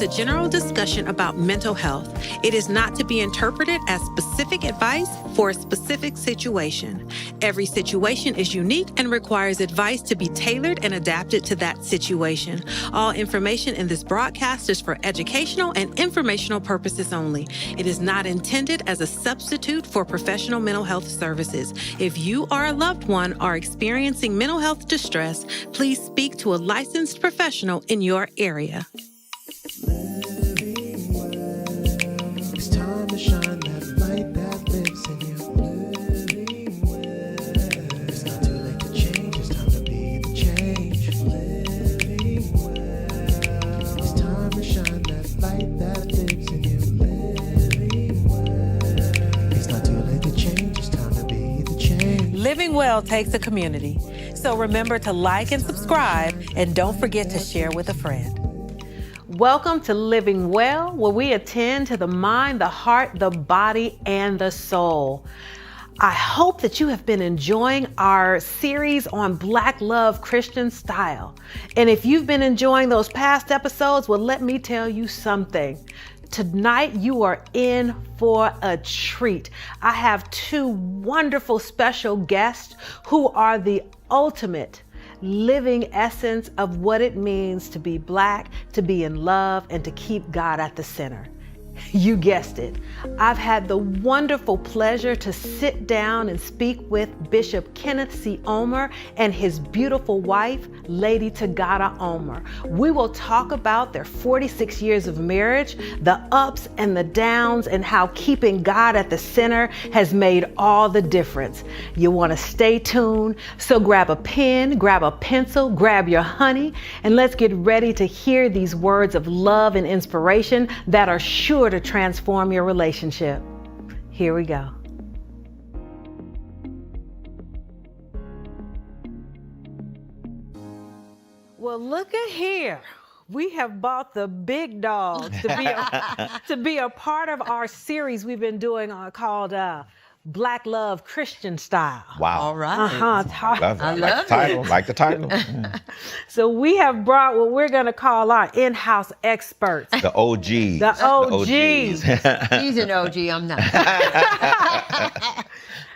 a general discussion about mental health. It is not to be interpreted as specific advice for a specific situation. Every situation is unique and requires advice to be tailored and adapted to that situation. All information in this broadcast is for educational and informational purposes only. It is not intended as a substitute for professional mental health services. If you or a loved one are experiencing mental health distress, please speak to a licensed professional in your area. Living well. It's time to shine that light that lives in you. Living well. It's not too late to change. It's time to be the change. Living well. It's time to shine that light that lives in you. Living well. It's not too late to change. It's time to be the change. Living well takes a community. So remember to like and subscribe, and don't forget to share with a friend. Welcome to Living Well, where we attend to the mind, the heart, the body, and the soul. I hope that you have been enjoying our series on Black Love Christian Style. And if you've been enjoying those past episodes, well, let me tell you something. Tonight, you are in for a treat. I have two wonderful special guests who are the ultimate living essence of what it means to be Black, to be in love, and to keep God at the center. You guessed it. I've had the wonderful pleasure to sit down and speak with Bishop Kenneth C. Ulmer and his beautiful wife, Lady Togetta Ulmer. We will talk about their 46 years of marriage, the ups and the downs, and how keeping God at the center has made all the difference. You want to stay tuned, so grab a pen, grab a pencil, grab your honey, and let's get ready to hear these words of love and inspiration that are sure to transform your relationship. Here we go. Well, look at here. We have bought the big dog to be a part of our series we've been doing called Black Love Christian Style. Wow. All right. I love the title. Like the title. So we have brought what we're going to call our in-house experts. The OGs. The OGs. He's an OG, I'm not.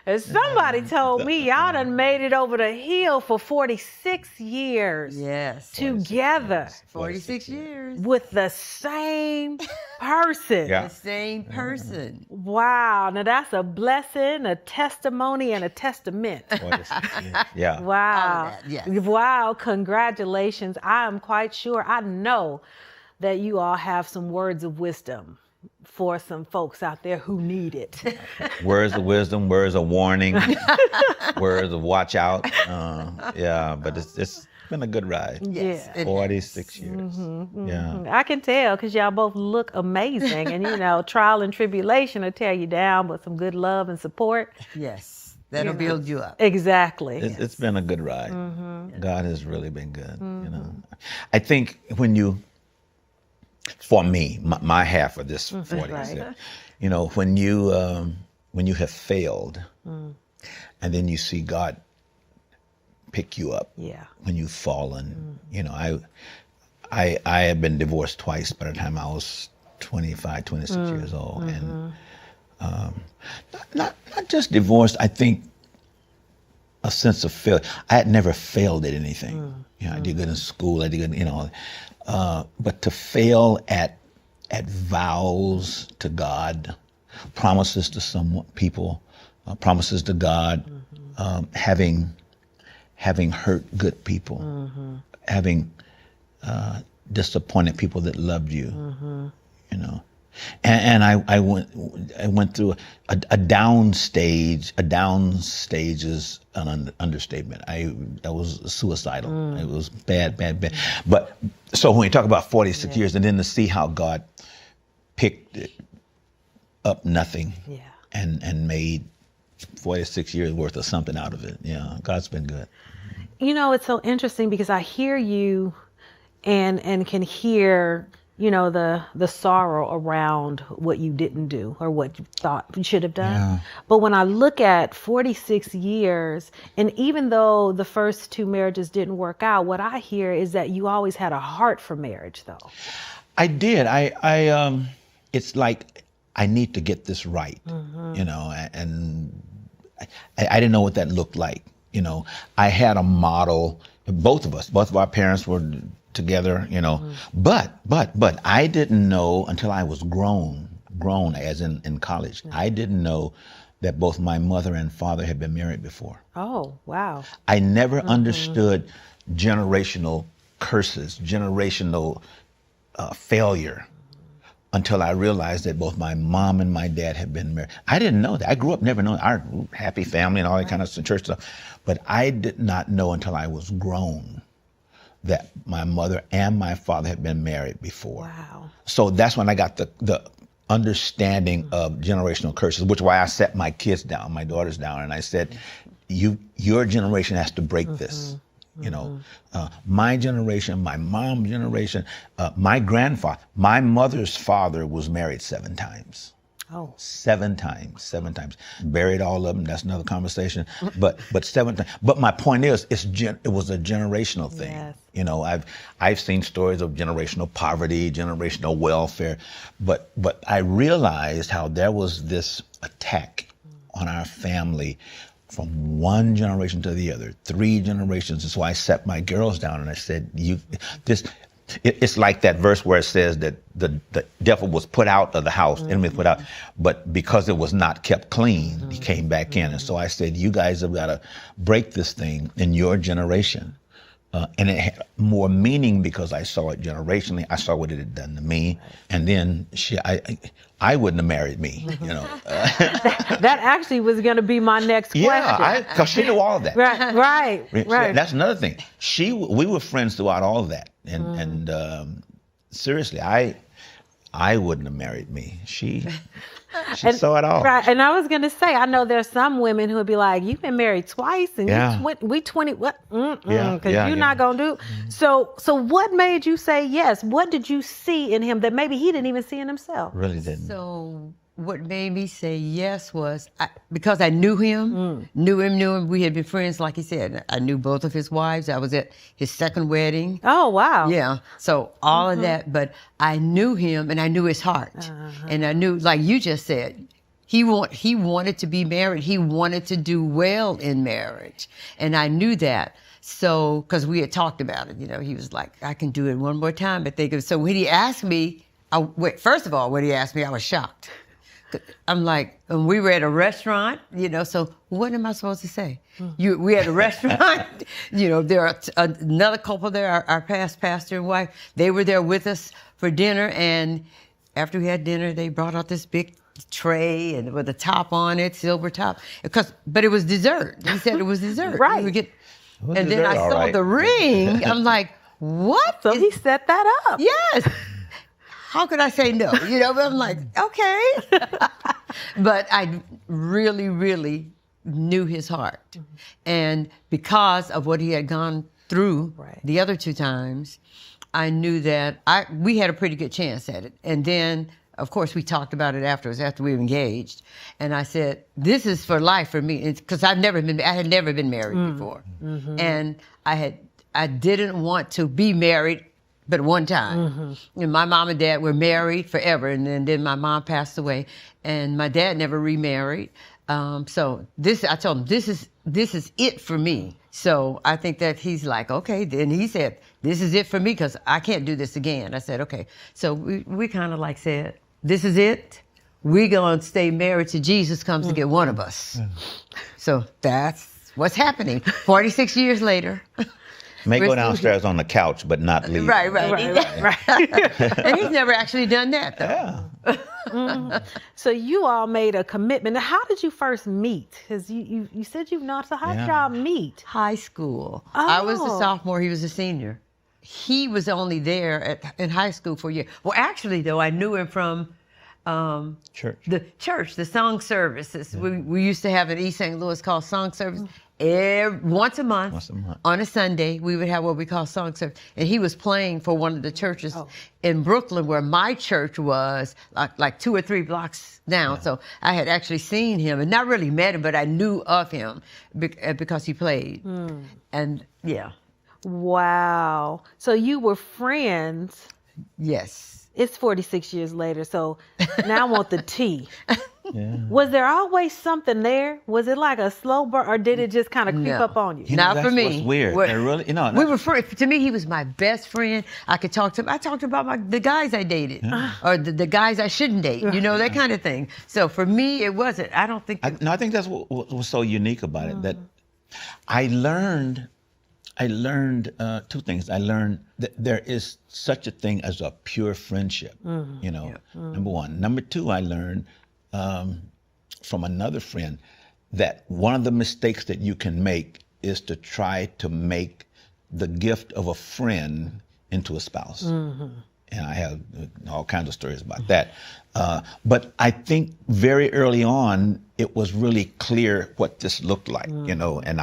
And somebody told me y'all done made it over the hill for 46 years. Yes. Together. 46 years. With the same person. Yeah. The same person. Wow. Now that's a blessing, a testimony, and a testament. Yeah. Wow. All of that, yes. Wow. Congratulations. I am quite sure, I know that you all have some words of wisdom for some folks out there who need it. Words of wisdom, words of warning, words of watch out. Yeah, but it's been a good ride. Yes. Yeah. 46 years. Yeah. I can tell because y'all both look amazing. And, trial and tribulation will tear you down, but some good love and support. Yes. That'll build you up. Exactly. It's been a good ride. God has really been good. I think for me, my half of this 40, Right. when you have failed, and then you see God pick you up. Yeah. When you've fallen, I had been divorced twice by the time I was 25, 26 years old, and not just divorced. I think a sense of failure. I had never failed at anything. I did good in school. I did good, but to fail at vows to God, promises to some people, promises to God, having hurt good people, having disappointed people that loved you, And I went through a down stage. A down stage is an understatement. I was suicidal. It was bad. But so when you talk about 46 years, and then to see how God picked up nothing, and made 46 years worth of something out of it. Yeah, God's been good. It's so interesting because I hear you and can hear the sorrow around what you didn't do or what you thought you should have done. Yeah. But when I look at 46 years, and even though the first two marriages didn't work out, what I hear is that you always had a heart for marriage, though. I did. It's like I need to get this right, you know, and I didn't know what that looked like. You know, I had a model. Both of our parents were together, you know, but I didn't know until I was grown as in college. I didn't know that both my mother and father had been married before. Oh, wow. I never understood generational curses, generational failure, until I realized that both my mom and my dad had been married. I didn't know that. I grew up never knowing our happy family and all that kind of church stuff. But I did not know until I was grown that my mother and my father had been married before. Wow. So that's when I got the understanding of generational curses, which is why I set my kids down, my daughters down, and I said, your generation has to break this. You know, my generation, my mom's generation, my grandfather, my mother's father was married 7 times. Oh. 7 times. Buried all of them. That's another conversation. But 7 times. But my point is, it was a generational thing. Yes. You know, I've seen stories of generational poverty, generational welfare, but I realized how there was this attack on our family from one generation to the other, 3 generations. And so I set my girls down and I said, it's like that verse where it says that the devil was put out of the house, enemy was put out, but because it was not kept clean, he came back in. And so I said, you guys have got to break this thing in your generation. And it had more meaning because I saw it generationally. I saw what it had done to me. And then I wouldn't have married me, you know. That actually was going to be my next question. Yeah, because she knew all of that. Right. That's another thing. We were friends throughout all of that. And seriously, I wouldn't have married me. She saw it all. Right. And I was going to say, I know there's some women who would be like, you've been married twice and we 20, what? Because you're not going to do. So what made you say yes? What did you see in him that maybe he didn't even see in himself? Really didn't. So what made me say yes was because I knew him. We had been friends, like he said. I knew both of his wives. I was at his second wedding. Oh, wow. Yeah. So all of that, but I knew him and I knew his heart. And I knew, like you just said, he wanted to be married. He wanted to do well in marriage. And I knew that. So, because we had talked about it, you know, he was like, I can do it one more time. But so when he asked me, first of all, when he asked me, I was shocked. I'm like, and we were at a restaurant, you know, so what am I supposed to say? We at a restaurant, you know, there are another couple there, our past pastor and wife, they were there with us for dinner, and after we had dinner, they brought out this big tray and with a top on it, silver top, but it was dessert. He said it was dessert. Right. And then I saw the ring. I'm like, what? So he set that up. Yes. How could I say no? You know, but I'm like, okay. But I really, really knew his heart. And because of what he had gone through the other 2 times, I knew that we had a pretty good chance at it. And then, of course, we talked about it afterwards, after we were engaged. And I said, this is for life for me. Because I had never been married before. And I didn't want to be married but one time. And my mom and dad were married forever, and then my mom passed away, and my dad never remarried. So I told him, this is it for me. So I think that he's like, okay. Then he said, this is it for me because I can't do this again. I said, okay. So we kind of like said, this is it. We're going to stay married till Jesus comes to get one of us. So that's what's happening 46 years later. May go downstairs on the couch, but not leave. Right. And he's never actually done that, though. Yeah. So you all made a commitment. Now, how did you first meet? Because you said you've not. So how did y'all meet? High school. Oh. I was a sophomore. He was a senior. He was only there in high school for a year. Well, actually, though, I knew him from the song services. We used to have in East St. Louis called song service. Once a month on a Sunday, we would have what we call song service. And he was playing for one of the churches in Brooklyn where my church was, like 2 or 3 blocks down. Yeah. So I had actually seen him and not really met him, but I knew of him because he played. And yeah. Wow. So you were friends Yes. It's 46 years later, so now I want the T. Yeah. Was there always something there? Was it like a slow burn, or did it just kind of creep No. up on you? You know, Not that's for me. what's weird. What- It really, you know, We were friends. To me, he was my best friend. I could talk to him. I talked about the guys I dated, or the guys I shouldn't date. You know, that kind of thing. So for me, it wasn't. I don't think. I think that's what was so unique about it. That I learned two things. I learned that there is such a thing as a pure friendship. You know, number one. Number two, I learned from another friend that one of the mistakes that you can make is to try to make the gift of a friend into a spouse. And I have all kinds of stories about that. But I think very early on, it was really clear what this looked like, you know, and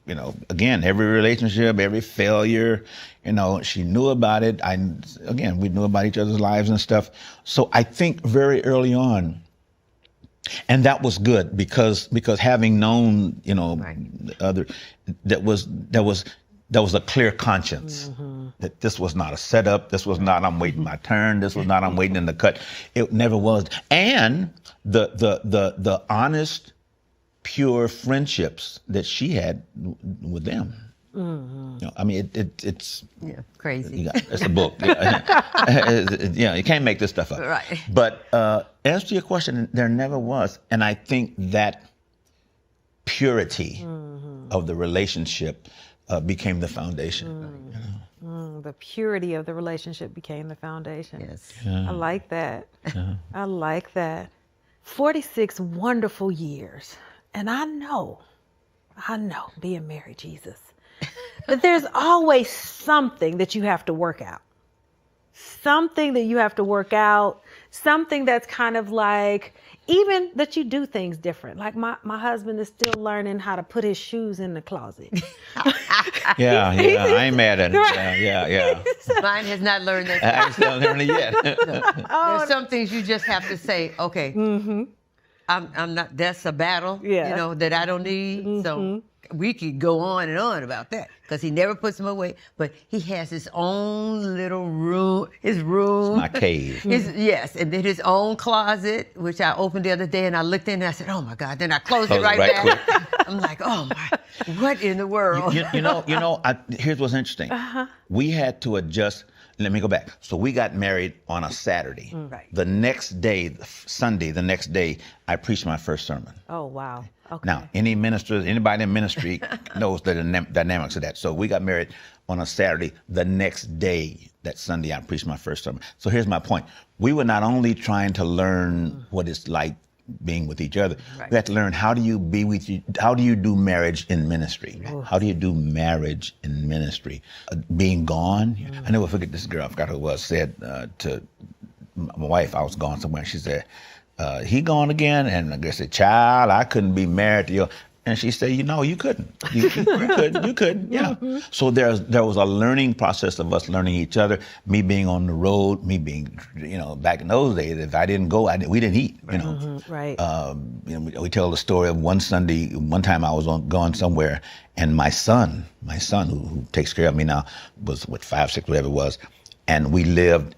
you know, again, every relationship, every failure, you know, she knew about it. We knew about each other's lives and stuff. So I think very early on, and that was good because having known, you know, that was a clear conscience that this was not a setup. This was not I'm waiting my turn. This was not I'm waiting in the cut. It never was. And the honest, pure friendships that she had with them. You know, I mean, it's Crazy. it's a book. Yeah, you can't make this stuff up. Right. But answer your question, there never was, and I think that purity of the relationship became the foundation. You know? The purity of the relationship became the foundation. Yes. I like that. I like that. 46 wonderful years. And I know, being married, Jesus, that there's always something that you have to work out. Something that you have to work out. Something that's kind of like, even that you do things different. Like my husband is still learning how to put his shoes in the closet. Yeah, I ain't mad at it. Yeah. Mine has not learned that. I ain't still learning it yet. There's some things you just have to say, okay, I'm not, that's a battle, you know, that I don't need. So we could go on and on about that because he never puts them away, but he has his own little room, his room. My cave. Yes, and then his own closet, which I opened the other day and I looked in and I said, oh my God, then I closed it right back. I'm like, oh my, what in the world? You know, here's what's interesting. We had to adjust. Let me go back. So we got married on a Saturday. Right. The next day, Sunday, I preached my first sermon. Oh, wow. Okay. Now, anybody in ministry knows the dynamics of that. So we got married on a Saturday. The next day, that Sunday, I preached my first sermon. So here's my point. We were not only trying to learn what it's like being with each other. Right. We had to learn how do you be with you, how do you do marriage in ministry? Right. How do you do marriage in ministry? Being gone. I never forget this girl, I forgot who it was, said to my wife, I was gone somewhere, she said, he gone again? And I said, child, I couldn't be married to you. And she said, you couldn't. You couldn't, yeah. So there was a learning process of us learning each other, me being on the road, me being, back in those days, if I didn't go, we didn't eat, Right. We tell the story of one Sunday, one time I was gone somewhere, and my son who takes care of me now, was 5, 6, whatever it was, and we lived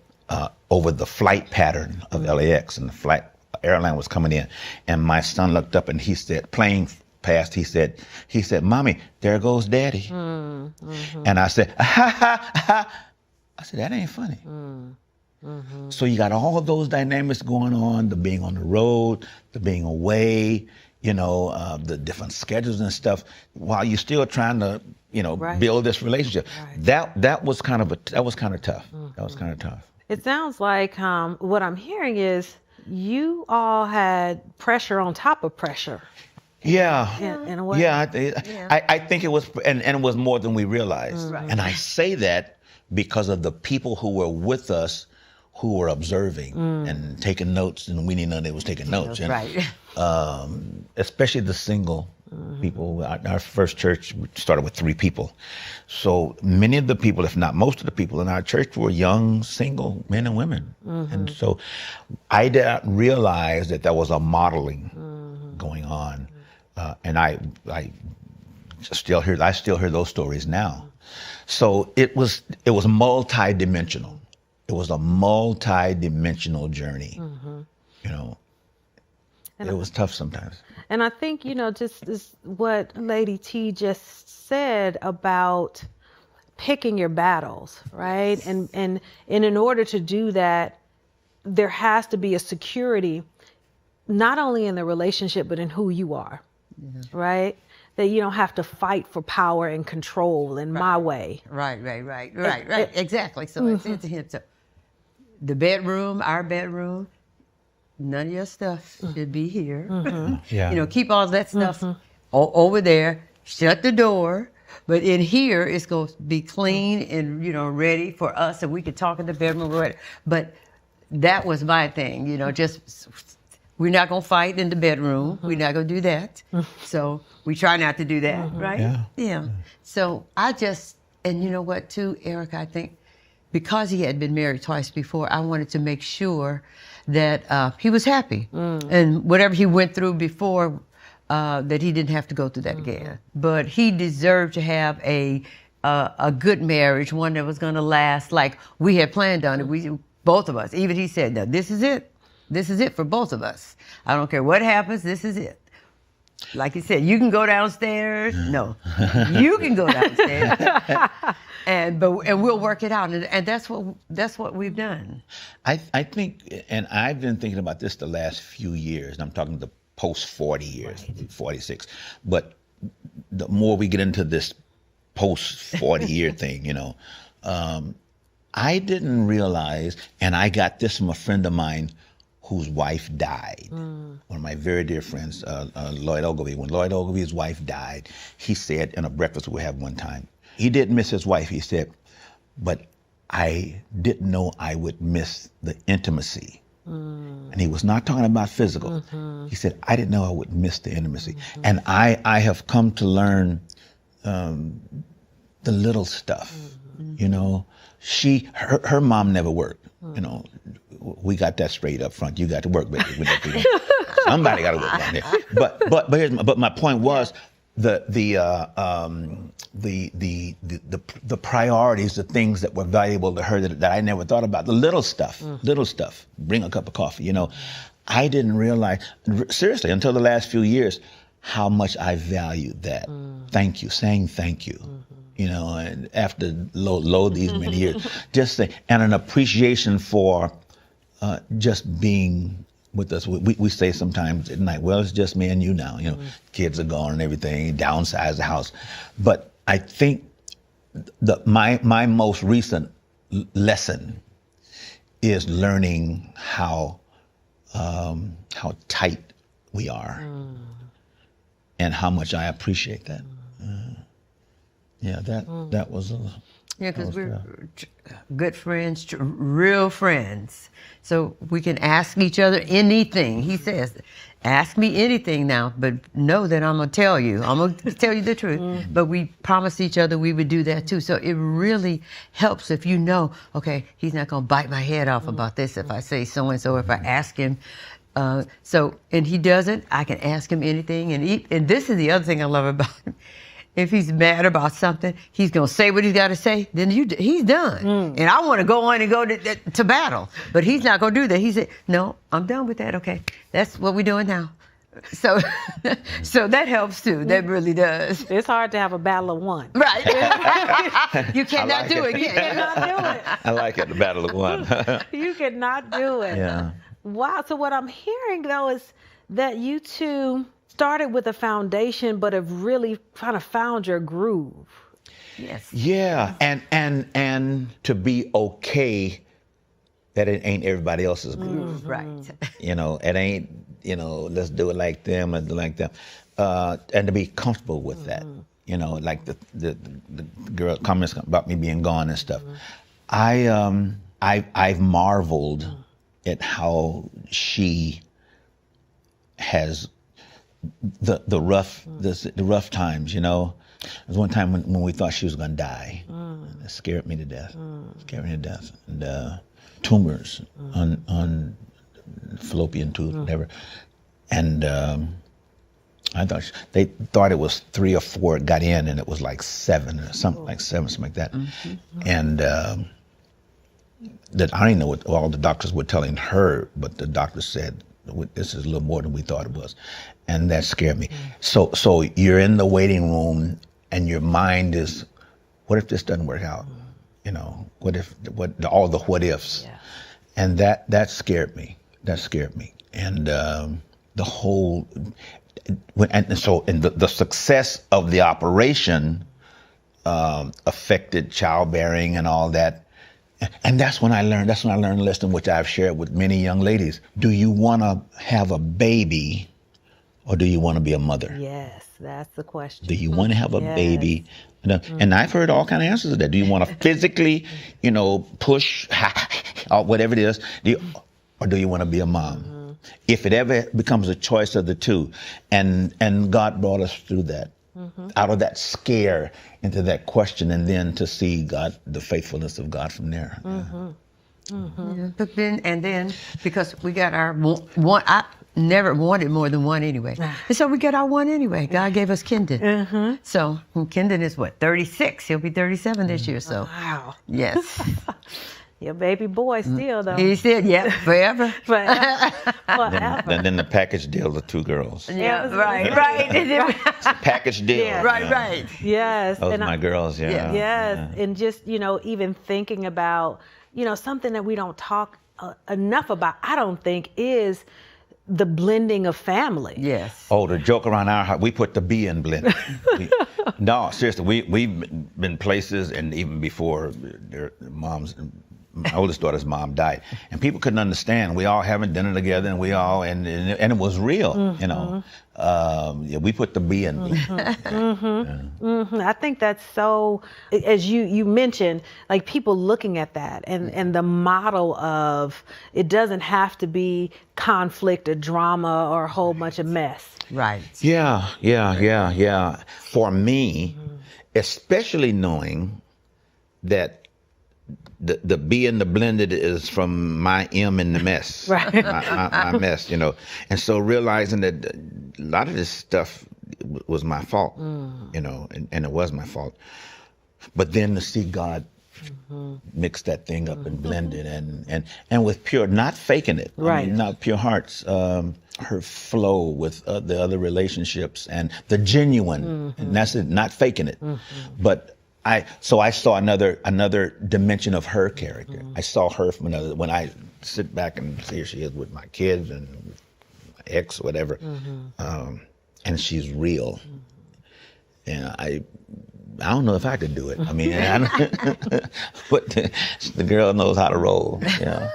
over the flight pattern of LAX, and the airline was coming in, and my son looked up and he said, plane passed, he said, Mommy, there goes Daddy. And I said, I said, that ain't funny. So you got all those dynamics going on, the being on the road, the being away, the different schedules and stuff, while you're still trying to, Right. build this relationship. Right. That was kind of tough. That was kind of tough. It sounds like what I'm hearing is you all had pressure on top of pressure. Yeah. In a way. Yeah, I think it was, and it was more than we realized. Right. And I say that because of the people who were with us, who were observing and taking notes, and we didn't know they was taking notes. And, Right. Especially the single people. Our first church started with 3 people. So many of the people, if not most of the people in our church, were young, single men and women. And so I did not realize that there was a modeling going on. And I still hear those stories now. So it was multi-dimensional. it was a multi-dimensional journey. You know, it was tough sometimes. And I think, you know, just this, what Lady T just said about picking your battles, right? And in order to do that, there has to be a security, not only in the relationship, but in who you are, right? That you don't have to fight for power and control in my way. Right. Exactly. So I said to him, so the bedroom, our bedroom, none of your stuff should be here. Yeah. You know, keep all that stuff over there, shut the door. But in here, it's going to be clean and, you know, ready for us, and we can talk in the bedroom. But that was my thing, you know, just we're not going to fight in the bedroom. We're not going to do that. So we try not to do that, right? Yeah. So I just, and you know what, too, Eric, I think because he had been married twice before, I wanted to make sure that he was happy. And whatever he went through before, that he didn't have to go through that again. But he deserved to have a good marriage, one that was going to last like we had planned on it. We, both of us, even he said, no, this is it. This is it for both of us. I don't care what happens, this is it. Like he said, you can go downstairs. No, you can go downstairs, and we'll work it out. And that's what we've done. I think, and I've been thinking about this the last few years, and I'm talking the post 40 years, 46. But the more we get into this post 40 year thing, you know, I didn't realize, and I got this from a friend of mine whose wife died. One of my very dear friends, Lloyd Ogilvie. When Lloyd Ogilvie's wife died, he said in a breakfast we had one time, he didn't miss his wife. He said, but I didn't know I would miss the intimacy. And he was not talking about physical. He said, I didn't know I would miss the intimacy. And I have come to learn the little stuff, you know. Her mom never worked, you know. We got that straight up front. You got to work, baby. Somebody got to work down there. But my point was the priorities, the things that were valuable to her that I never thought about. The little stuff. Bring a cup of coffee. You know, I didn't realize seriously until the last few years how much I valued that. Thank you, saying thank you. You know, and after these many years, just say, and an appreciation for just being with us. We say sometimes at night, well, it's just me and you now. You know, kids are gone and everything, downsize the house. But I think my most recent lesson is learning how tight we are, and how much I appreciate that. Yeah, that was a. Yeah, because we're good friends, real friends. So we can ask each other anything. He says, ask me anything now, but know that I'm going to tell you. I'm going to tell you the truth. But we promised each other we would do that too. So it really helps if you know, okay, he's not going to bite my head off about this if I say so-and-so, if I ask him. And he doesn't, I can ask him anything. And this is the other thing I love about him. If he's mad about something, he's going to say what he's got to say, then he's done. And I want to go on and go to battle. But he's not going to do that. He said, no, I'm done with that. Okay, that's what we're doing now. So that helps too. That really does. It's hard to have a battle of one. Right. You cannot do it. You cannot do it. I like it, the battle of one. You cannot do it. Yeah. Wow. So what I'm hearing though is that you two started with a foundation, but have really kind of found your groove. Yes. Yeah, and to be okay that it ain't everybody else's groove. Right. You know, it ain't, you know, let's do it like them, let's do it like them. And to be comfortable with that. You know, like the girl comments about me being gone and stuff. I've marveled at how she has the rough times, you know. There was one time when we thought she was going to die. It scared me to death. And tumors on fallopian tube, whatever. And I thought they thought it was 3 or 4 got in, and it was like 7 or something like that. And that I don't even know what all the doctors were telling her, but the doctor said, this is a little more than we thought it was. And that scared me. So you're in the waiting room and your mind is, what if this doesn't work out? You know, all the what ifs. Yeah. And that scared me. That scared me. And the whole, the success of the operation affected childbearing and all that. And that's when I learned a lesson which I've shared with many young ladies. Do you want to have a baby or do you want to be a mother? Yes, that's the question. Do you want to have a baby? And I've heard all kind of answers to that. Do you want to physically, push or whatever it is? Or do you want to be a mom? If it ever becomes a choice of the two. And God brought us through that. Out of that scare into that question, and then to see God, the faithfulness of God from there. Yeah, but then because we got our one, I never wanted more than one anyway, and so we got our one anyway. God gave us Kendon. So Kendon is 36. He'll be 37 this year. So Wow. yes. Your baby boy still, though. He said, yeah, forever. Forever. And then the package deal, the 2 girls. Yeah, right. Package deal. Yeah. Right. Yes. Those are my girls, yeah. Yes. And just, even thinking about, something that we don't talk enough about, I don't think, is the blending of family. Yes. Oh, the joke around our house, we put the B in blend. No, seriously, we've been places, and even before their moms, my oldest daughter's mom died, and people couldn't understand. We all having dinner together, and we all, and it was real, we put the B in. I think that's so, as you mentioned, like people looking at that and the model of it doesn't have to be conflict or drama or a whole bunch of mess. Right. Yeah. For me, especially knowing that the B in the blended is from my M in the mess, Right. my mess, and so realizing that a lot of this stuff was my fault, and it was my fault, but then to see God mix that thing up and blend it and with pure, not faking it, right? Not pure hearts. Her flow with the other relationships and the genuine, and that's it, not faking it, but. So I saw another dimension of her character. I saw her from another. When I sit back and see her, she is with my kids and my ex, whatever, and she's real. And I don't know if I could do it. I mean, but the girl knows how to roll. Yeah.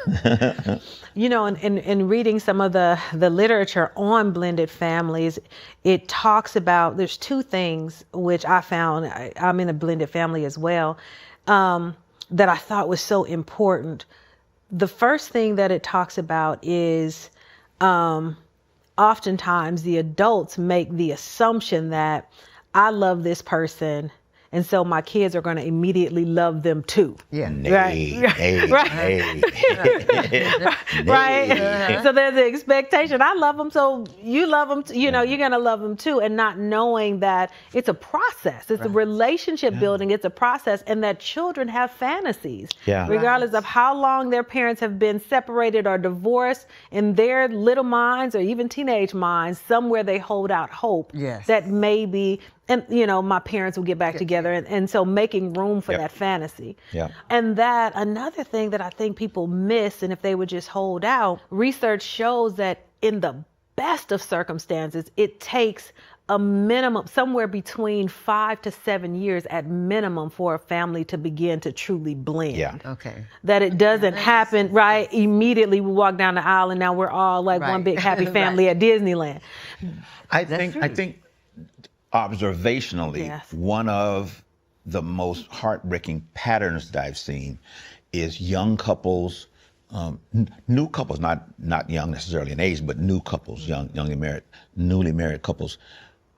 In reading some of the literature on blended families, it talks about, there's 2 things which I found, I'm in a blended family as well, that I thought was so important. The first thing that it talks about is oftentimes the adults make the assumption that I love this person, and so my kids are going to immediately love them too. Yeah. Right. So there's the expectation. I love them, so you love them. You're going to love them too, and not knowing that it's a process. It's a relationship building. It's a process, and that children have fantasies, regardless of how long their parents have been separated or divorced. In their little minds or even teenage minds, somewhere they hold out hope that maybe. And, my parents will get back together. And so making room for that fantasy. Yeah. And that another thing that I think people miss, and if they would just hold out, research shows that in the best of circumstances, it takes a minimum, somewhere between 5 to 7 years at minimum, for a family to begin to truly blend. Yeah. Okay. That it doesn't happen, right? Immediately we walk down the aisle and now we're all like one big happy family at Disneyland. I think observationally, one of the most heartbreaking patterns that I've seen is young couples, new couples, not young necessarily in age, but new couples, newly married couples,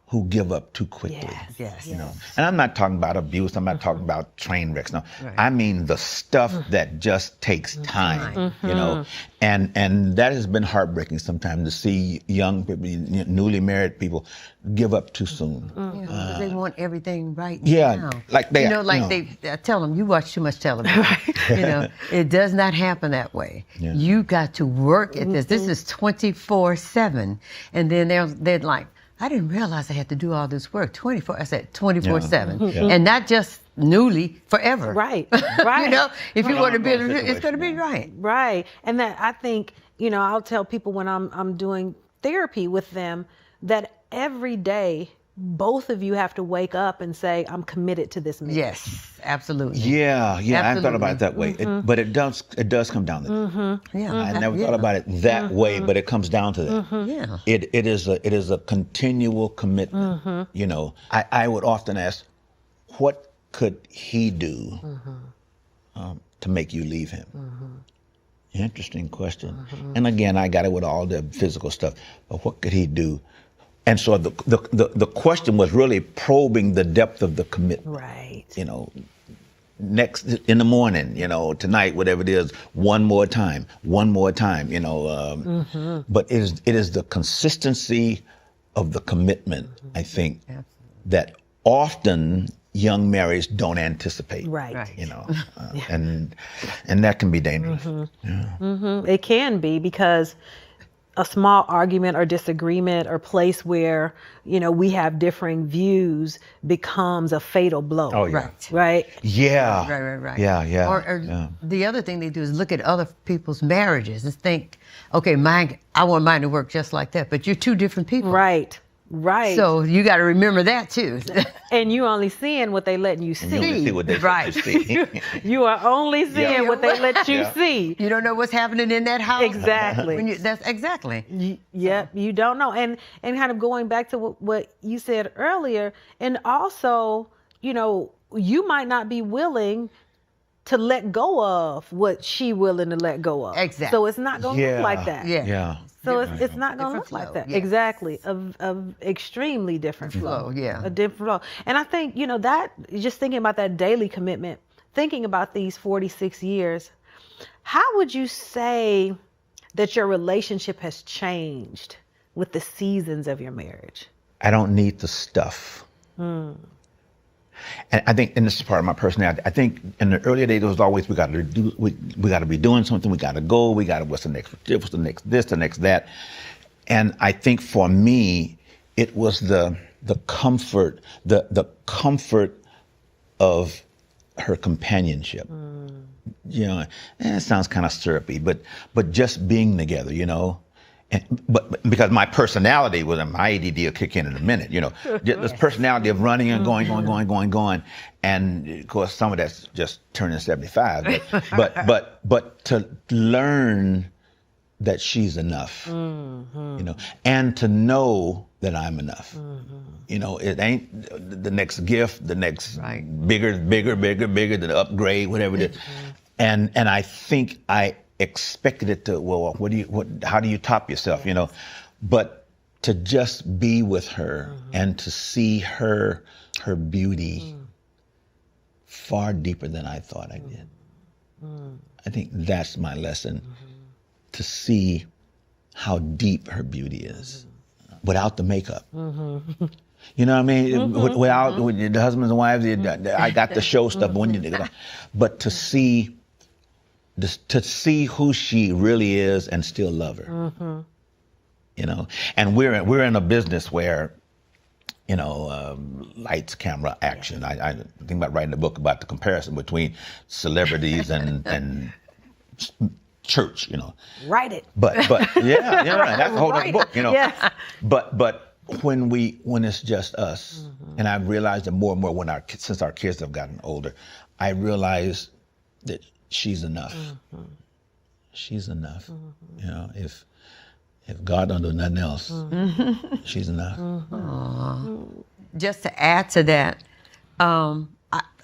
who give up too quickly. Yes. You know, and I'm not talking about abuse. I'm not talking about train wrecks. No, Right. I mean the stuff that just takes time. You know, and that has been heartbreaking sometimes to see young people, newly married people, give up too soon. Yeah, 'cause they want everything right Yeah, now. like they, you know, like I tell them, you watch too much television. You know, it does not happen that way. Yeah. You got to work at this. This is 24/7, and then they're like, I didn't realize I had to do all this work 24. I said 24/7, and not just newly, forever. Right. You know, if you want to be, Situation, it's going to be right. Right. And that I think, I'll tell people when I'm doing therapy with them that every day, both of you have to wake up and say, I'm committed to this mission. Yes, absolutely. Yeah, I hadn't thought about it that way. Mm-hmm. But it does come down to that. Yeah, I never thought about it that way, but it comes down to that. Yeah. It is a continual commitment. You know, I would often ask, what could he do to make you leave him? Interesting question. And again, I got it with all the physical stuff. But what could he do? And so the question was really probing the depth of the commitment. Right. You know, next in the morning, tonight, whatever it is, one more time, but it is the consistency of the commitment, I think, that often young marrieds don't anticipate. Right. And that can be dangerous. It can be, because a small argument or disagreement or place where, we have differing views becomes a fatal blow. Oh, yeah. Right. Yeah. Right. Yeah. Or the other thing they do is look at other people's marriages and think, okay, I want mine to work just like that, but you're two different people. Right. So you got to remember that too. And you only seeing what they letting you see. You only see what they let you see. You are only seeing what they let you see. You don't know what's happening in that house. Exactly. That's exactly. Yep, you don't know. And kind of going back to what you said earlier, and also, you might not be willing to let go of what she willing to let go of. Exactly. So it's not going to look like that. Yeah. So it's not going to look like that. Yes. Exactly. Of extremely different flow. Yeah. A different flow. And I think, that just thinking about that daily commitment, thinking about these 46 years, how would you say that your relationship has changed with the seasons of your marriage? I don't need the stuff. And I think, and this is part of my personality, I think in the earlier days, it was always, we got to be doing something, we got to go, what's the next this, the next that. And I think for me, it was the comfort, the comfort of her companionship. It sounds kind of syrupy, but just being together, But because my personality my ADD will kick in a minute, this personality of running and going, and of course some of that's just turning 75. But to learn that she's enough, and to know that I'm enough. It ain't the next gift, the next bigger, the upgrade, whatever it is. And I think I expected it to, how do you top yourself, but to just be with her and to see her beauty far deeper than I thought I did. I think that's my lesson, to see how deep her beauty is without the makeup. You know what I mean? Without with the husbands and wives, I got the show stuff, but to see who she really is and still love her. And we're in a business where, lights, camera, action. I think about writing a book about the comparison between celebrities and church, Write it. But yeah, that's a whole other book, Yes. But when it's just us, and I've realized that more and more since our kids have gotten older, I realize that she's enough. She's enough. If God don't do nothing else, she's enough. Just to add to that,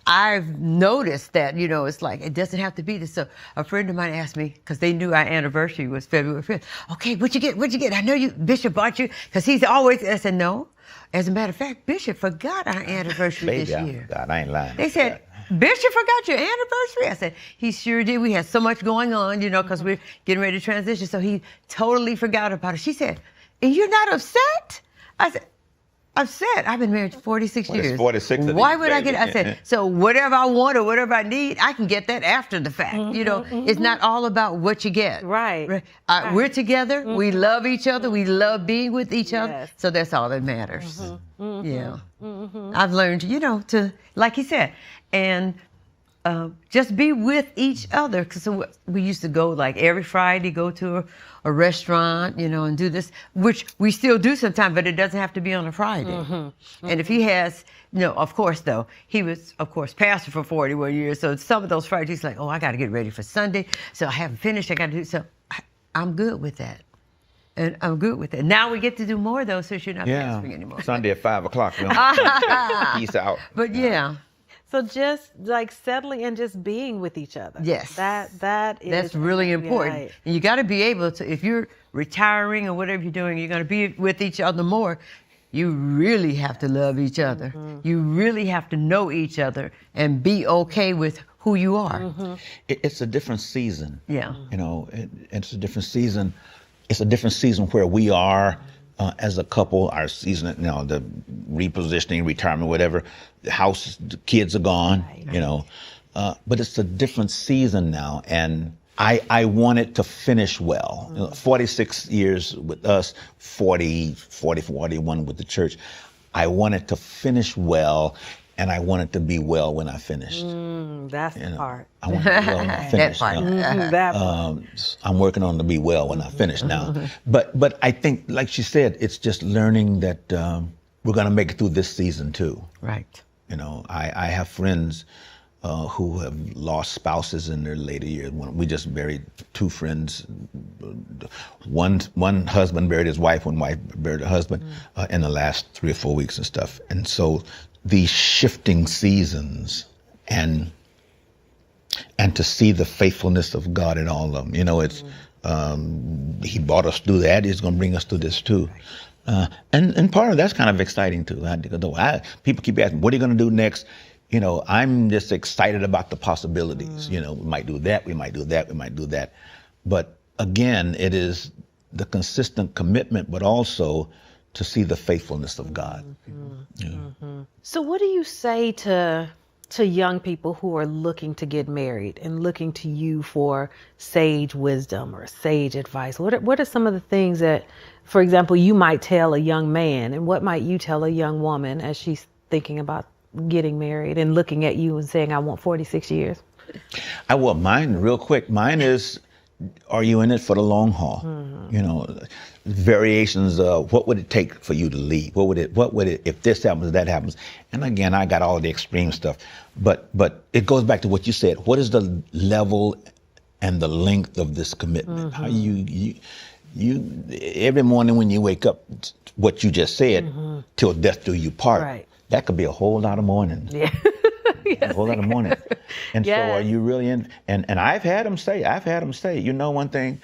I've noticed that, it's like, it doesn't have to be this. So a friend of mine asked me, because they knew our anniversary was February 5th. Okay, what'd you get? I know Bishop bought you, because he's always, I said, no. As a matter of fact, Bishop forgot our anniversary this year. God, I ain't lying. They said, Bishop forgot your anniversary? I said, he sure did. We had so much going on, because we're getting ready to transition. So he totally forgot about it. She said, and you're not upset? I said, upset? I've been married 46 years. It's 46 of Why these, would I get it? I said, so whatever I want or whatever I need, I can get that after the fact. It's not all about what you get. Right. We're together. We love each other. We love being with each other. So that's all that matters. Yeah. I've learned, to, like he said, and just be with each other. Because we used to go like every Friday, go to a restaurant, and do this, which we still do sometimes, but it doesn't have to be on a Friday. And if he has, of course, though, he was, of course, pastor for 41 years. So some of those Fridays, he's like, oh, I got to get ready for Sunday. So I haven't finished. I got to do so. I'm good with that. And I'm good with it. Now we get to do more, though, so you're not pastoring anymore. Sunday at 5 o'clock. Peace out. But yeah. So just like settling and just being with each other. Yes. That's really important. Right. And you got to be able to, if you're retiring or whatever you're doing, you're going to be with each other more. You really have to love each other. You really have to know each other and be okay with who you are. It's a different season. Yeah. It's a different season. It's a different season where we are as a couple, our season, the repositioning, retirement, whatever, the house, the kids are gone, but it's a different season now. And I want it to finish well. 46 years with us, 41 with the church. I want it to finish well, and I want it to be well when I finish. That's the part. I want it to be well when I finish. That part. I'm working on it to be well when I finish now. But I think, like she said, it's just learning that we're going to make it through this season too. Right. I have friends who have lost spouses in their later years. We just buried two friends. One husband buried his wife, one wife buried her husband in the last 3 or 4 weeks and stuff. And so these shifting seasons and to see the faithfulness of God in all of them. It's he brought us through that. He's going to bring us through this too. And part of that's kind of exciting too. People keep asking, what are you going to do next? I'm just excited about the possibilities. We might do that, we might do that, we might do that. But again, it is the consistent commitment, but also to see the faithfulness of God. So what do you say to young people who are looking to get married and looking to you for sage wisdom or sage advice? What are some of the things that, for example, you might tell a young man, and what might you tell a young woman as she's thinking about getting married and looking at you and saying, I want 46 years? Mine, real quick, mine is, are you in it for the long haul? Variations of what would it take for you to leave? What would it, if this happens, that happens? And again, I got all the extreme stuff, but it goes back to what you said. What is the level and the length of this commitment? How you every morning when you wake up, what you just said, till death do you part. Right. That could be a whole lot of mornings. Yeah. A whole lot of mornings. And so are you really in? And I've had them say, one thing,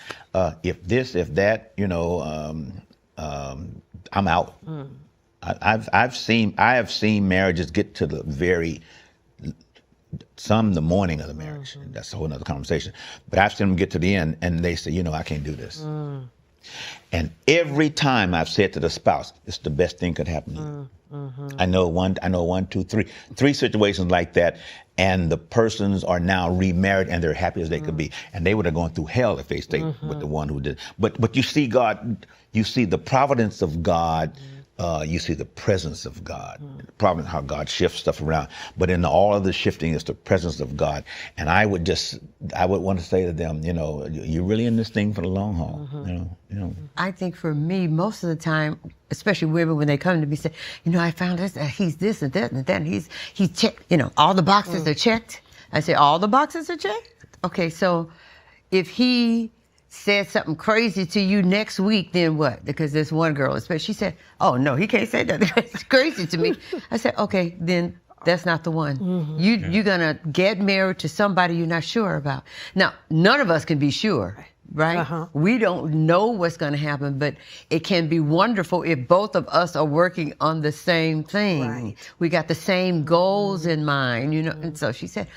if this, if that, I'm out. I have seen marriages get to the the morning of the marriage. That's a whole other conversation. But I've seen them get to the end and they say, I can't do this. And every time I've said to the spouse, it's the best thing could happen to you. I know three situations like that, and the persons are now remarried and they're happy as they could be. And they would have gone through hell if they stayed with the one who did. But you see God, you see the providence of God. You see the presence of God, probably how God shifts stuff around. But in all of the shifting is the presence of God. And I would want to say to them, you're really in this thing for the long haul. I think for me, most of the time, especially women when they come to me, say, I found this, he's this and that and that. And he's checked, all the boxes are checked. I say, all the boxes are checked? Okay, so if he said something crazy to you next week, then what? Because there's one girl, especially, she said, oh no, he can't say that. It's crazy to me. I said, okay, then that's not the one. You're gonna get married to somebody you're not sure about. Now, none of us can be sure, right? We don't know what's gonna happen, but it can be wonderful if both of us are working on the same thing. Right. We got the same goals in mind, you know. And so she said,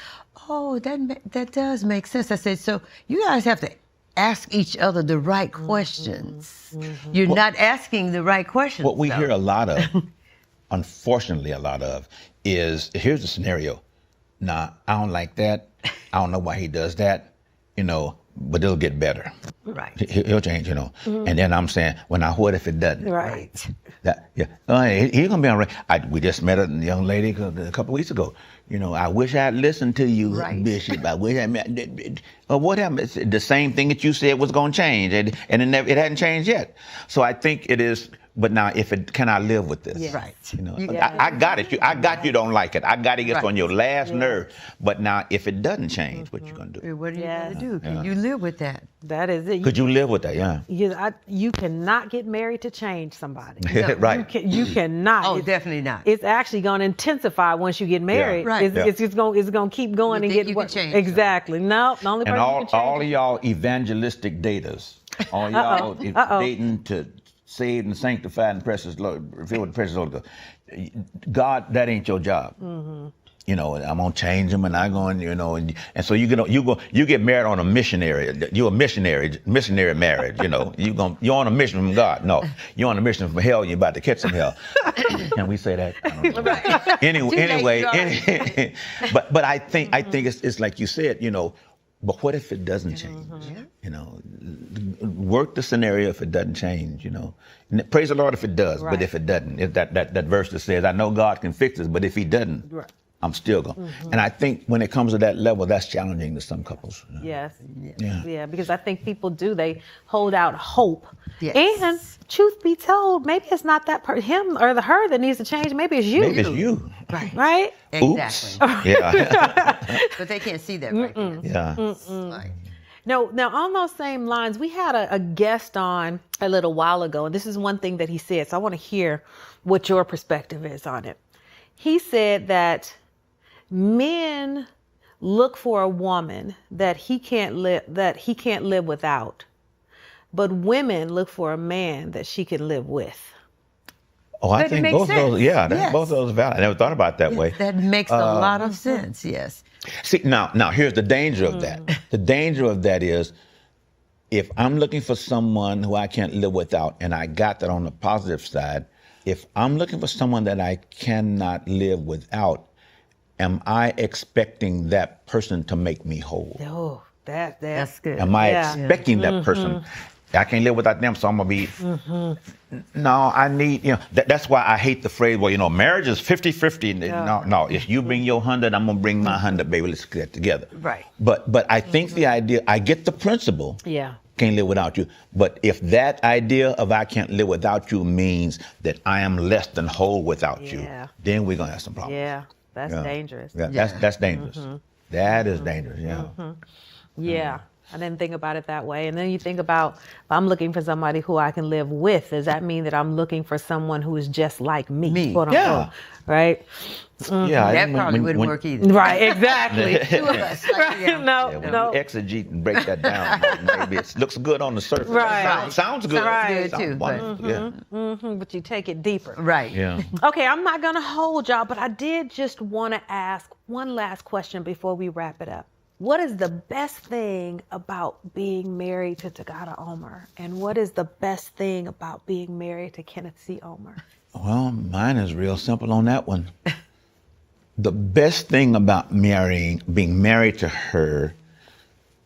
"Oh, that does make sense." I said, "So you guys have to ask each other the right questions. You're not asking the right questions." What we though. hear a lot of, unfortunately, a lot of, is here's the scenario. Nah, I don't like that. I don't know why he does that, you know, but it'll get better. Right. He'll change, you know. And then I'm saying, well, now what if it doesn't? Right. He's gonna be all right. We just met a young lady a couple of weeks ago. You know, I wish I'd listened to you, Right. Bishop. I wish I met. What happened? It's the same thing that you said was gonna change, and it hadn't changed yet. So I think it is. But now, can I live with this? Yes. Right. You know, Yeah. I got it. I got you don't like it. I got it gets Right. on your last nerve. But now, if it doesn't change, what you gonna do? What are you Yes. gonna do? Can you live with that? That is it. Could you live with that? Yeah. You cannot get married to change somebody. Right. You cannot. Oh, It's- definitely not. It's actually going to intensify once you get married. Right. It's going to keep going You and think get you what can change exactly. No, the only And person who can all of change. y'all evangelistic daters, all y'all dating to saved and sanctified and precious Lord, filled with the precious Holy Ghost. God, that ain't your job. You know, I'm gonna change them, and I'm going, you know, and so you get married on a missionary. You're a missionary marriage. You know, you're on a mission from God. No, you're on a mission from hell. You're about to catch some hell. Can we say that? I don't know. Anyway, but I think it's like you said. You know, but what if it doesn't change? You know, work the scenario if it doesn't change. You know, and praise the Lord if it does. Right. But if it doesn't, if that verse that says, "I know God can fix this," but if He doesn't. Right. I'm still going. And I think when it comes to that level, that's challenging to some couples. You know? Yes. Yeah. Because I think people they hold out hope. Yes. And truth be told, maybe it's not that him or her that needs to change. Maybe it's you. Maybe it's you. Right. Right? Exactly. Oops. Yeah. But they can't see that right now. Yeah. Like, No, now on those same lines, we had a guest on a little while ago, and this is one thing that he said. So I want to hear what your perspective is on it. He said that men look for a woman that he can't live without, but women look for a man that she can live with. Oh, I But it think makes both of those. sense. Yeah, Yes. both of those are valid. I never thought about it that way. that makes a lot of sense, yes. See, now here's the danger of that. The danger of that is if I'm looking for someone who I can't live without, and I got that on the positive side, if I'm looking for someone that I cannot live without, am I expecting that person to make me whole? Oh, That's good. Am I Yeah. expecting that person? I can't live without them, so I'm gonna be. No, I need, you know, that's why I hate the phrase, well, you know, marriage is 50-50. No, if you bring your 100, I'm gonna bring my 100, baby. Let's get together. Right. But I think the idea, I get the principle. Yeah. Can't live without you. But if that idea of I can't live without you means that I am less than whole without you, Yeah. then we're gonna have some problems. Yeah, that's Yeah. dangerous. Yeah, Yeah. That's dangerous. That is dangerous. Yeah. Yeah, I didn't think about it that way. And then you think about, if I'm looking for somebody who I can live with, does that mean that I'm looking for someone who is just like me? Quote unquote, Yeah. right? Yeah. That probably wouldn't work either. Right, exactly. Two of us. Like, yeah. No, Yeah, when no. we exegete and break that down, maybe it looks good on the surface. Right. Sounds good. Right. Sounds good, too, but- Wonderful. Yeah. But you take it deeper. Right. Yeah. Okay, I'm not going to hold y'all, but I did just want to ask one last question before we wrap it up. What is the best thing about being married to Togetta Ulmer? And what is the best thing about being married to Kenneth C. Ulmer? Well, mine is real simple on that one. The best thing about being married to her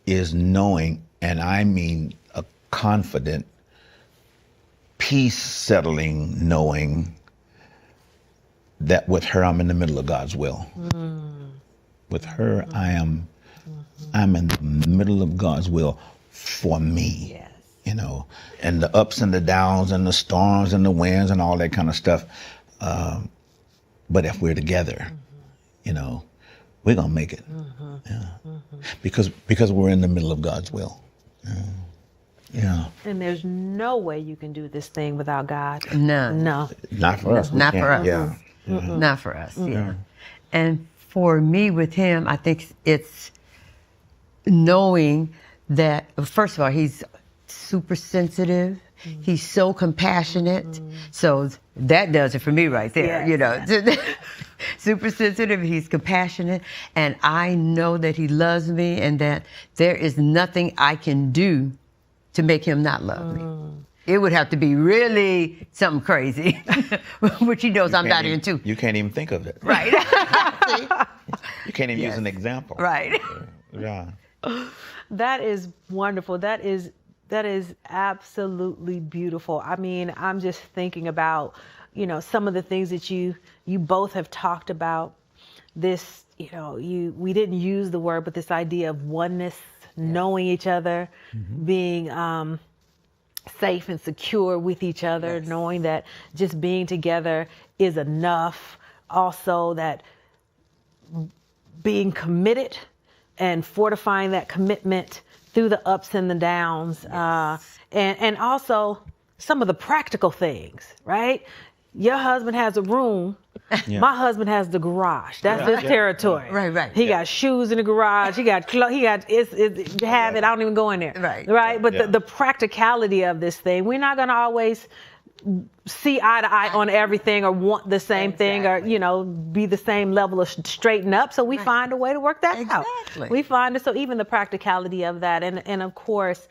is knowing, and I mean a confident, peace-settling knowing that with her, I'm in the middle of God's will. With her, I'm in the middle of God's will for me. Yes. You know, and the ups and the downs and the storms and the winds and all that kind of stuff. But if we're together, you know, we're gonna make it. Yeah. Because we're in the middle of God's will. Yeah. And there's no way you can do this thing without God. No. No. Not for us. We Not for can't. us. Yeah. Not for us, yeah. And for me with him, I think it's knowing that, first of all, he's super sensitive. He's so compassionate. So that does it for me right there, you know. Super sensitive, he's compassionate, and I know that he loves me and that there is nothing I can do to make him not love me. It would have to be really something crazy, which he knows I'm not into. You can't even think of it. Right. You can't even use an example. Right. Yeah. That is wonderful. That is absolutely beautiful. I mean, I'm just thinking about, you know, some of the things that you both have talked about. This, you know, we didn't use the word, but this idea of oneness, knowing each other, being safe and secure with each other, knowing that just being together is enough. Also, that being committed and fortifying that commitment through the ups and the downs, and also some of the practical things, right? Your husband has a room. My husband has the garage. That's his territory. Right. He got shoes in the garage. He got I don't even go in there. Right. But the practicality of this thing, we're not going to always see eye to eye on everything or want the same thing or, you know, be the same level of straighten up. So we find a way to work that out. We find it. So even the practicality of that. And of course,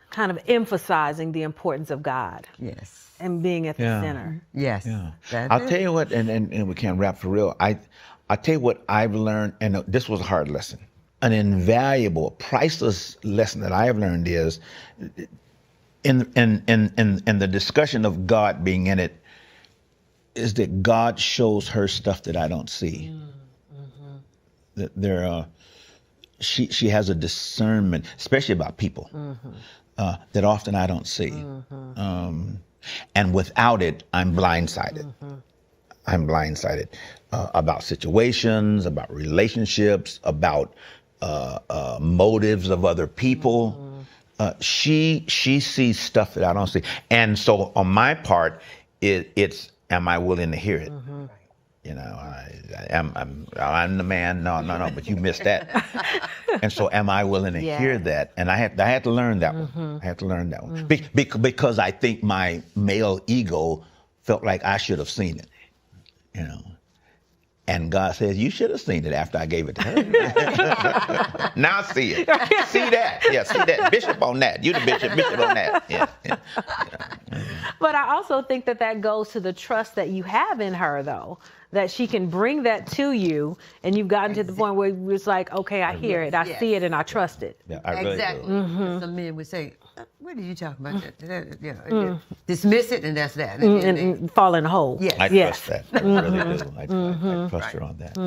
kind of emphasizing the importance of God. Yes. And being at the center. Yes. Yeah. I'll tell you what, and we can't wrap for real. I'll tell you what I've learned, and this was a hard lesson. An invaluable, priceless lesson that I have learned is in the discussion of God being in it, is that God shows her stuff that I don't see. That she has a discernment, especially about people, that often I don't see. And without it, I'm blindsided. I'm blindsided about situations, about relationships, about motives of other people. She sees stuff that I don't see. And so on my part, it's am I willing to hear it? You know, I'm the man. No, but you missed that. And so, am I willing to hear that? And I had to learn that one. I had to learn that one because I think my male ego felt like I should have seen it. You know, and God says you should have seen it after I gave it to her. Now see it. See that? Yeah, see that. Bishop on that. You the bishop on that. Yeah. But I also think that goes to the trust that you have in her, though. That she can bring that to you, and you've gotten to the point where it's like, okay, I hear it, I see it, and I trust it. Yeah, I really do. Some men would say, "What are you talking about?" Dismiss it, and that's that. And fall in a hole. Yes. I trust that. I really do. I trust her on that.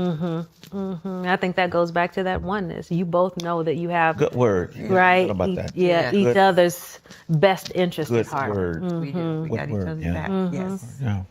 I think that goes back to that oneness. You both know that you have Good word. right. What about that? Each other's best interest Good at heart. word. We do. We Good got each word, other's yeah. back. Yes. Yeah.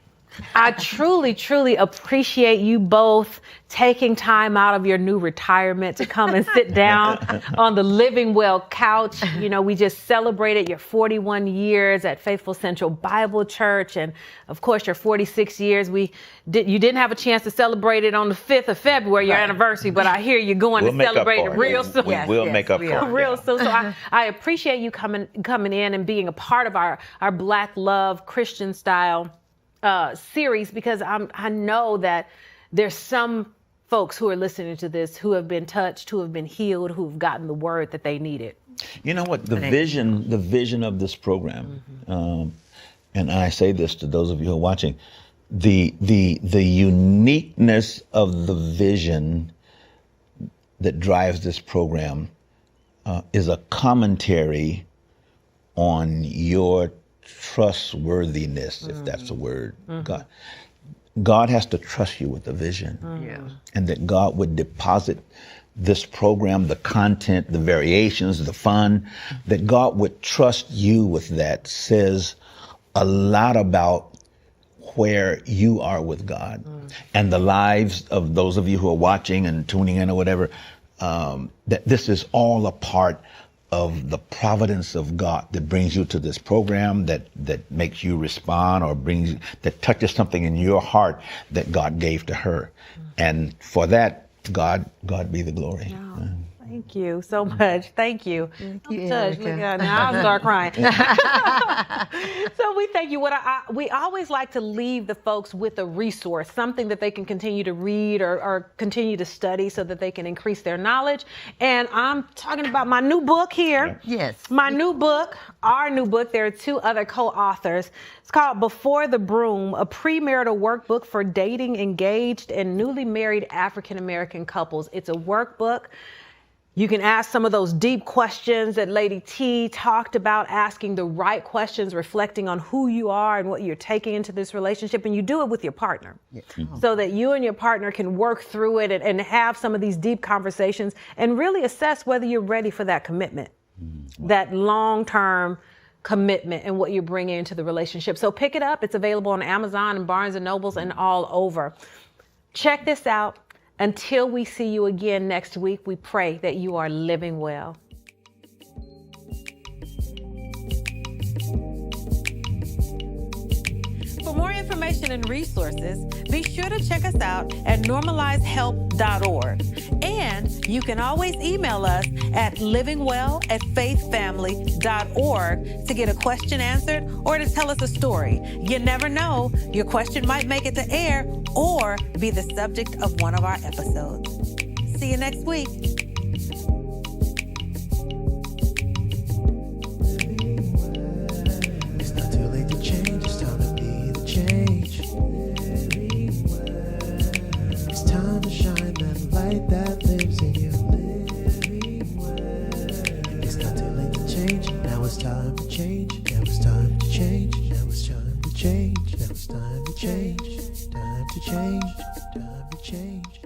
I truly, truly appreciate you both taking time out of your new retirement to come and sit down on the Living Well couch. You know, we just celebrated your 41 years at Faithful Central Bible Church. And of course, your 46 years. You didn't have a chance to celebrate it on the 5th of February, your anniversary, but I hear you're going to celebrate it real soon. We'll make up for it. Real soon. So I appreciate you coming in and being a part of our Black Love Christian Style series, because I know that there's some folks who are listening to this who have been touched, who have been healed, who've gotten the word that they needed. You know what? The vision of this program, and I say this to those of you who are watching, the uniqueness of the vision that drives this program is a commentary on your trustworthiness, if that's a word. God has to trust you with the vision. And that God would deposit this program, the content, the variations, the fun, that God would trust you with that says a lot about where you are with God and the lives of those of you who are watching and tuning in or whatever, that this is all a part of the providence of God that brings you to this program, that makes you respond, or that touches something in your heart that God gave to her. And for that, God be the glory. Oh, thank you so much. Thank you. you, Judge, look Erica. at now I'll start crying. So we thank you. We always like to leave the folks with a resource, something that they can continue to read or continue to study so that they can increase their knowledge. And I'm talking about my new book here. Yes. My new book, our new book. There are two other co-authors. It's called Before the Broom, a premarital workbook for dating, engaged, and newly married African-American couples. It's a workbook. You can ask some of those deep questions that Lady T talked about, asking the right questions, reflecting on who you are and what you're taking into this relationship. And you do it with your partner so that you and your partner can work through it and have some of these deep conversations and really assess whether you're ready for that commitment, that long-term commitment and what you're bringing into the relationship. So pick it up. It's available on Amazon and Barnes and Nobles and all over. Check this out. Until we see you again next week, we pray that you are living well. For more information and resources, be sure to check us out at normalizehelp.org. And you can always email us at livingwell@faithfamily.org to get a question answered or to tell us a story. You never know, your question might make it to air or be the subject of one of our episodes. See you next week. It's not too late to change, it's time to be the change. It's time to shine that light that lives in you. It's not too late to change, now it's time to change. Now it's time to change, now it's time to change. Now it's time to change, time to change, time to change.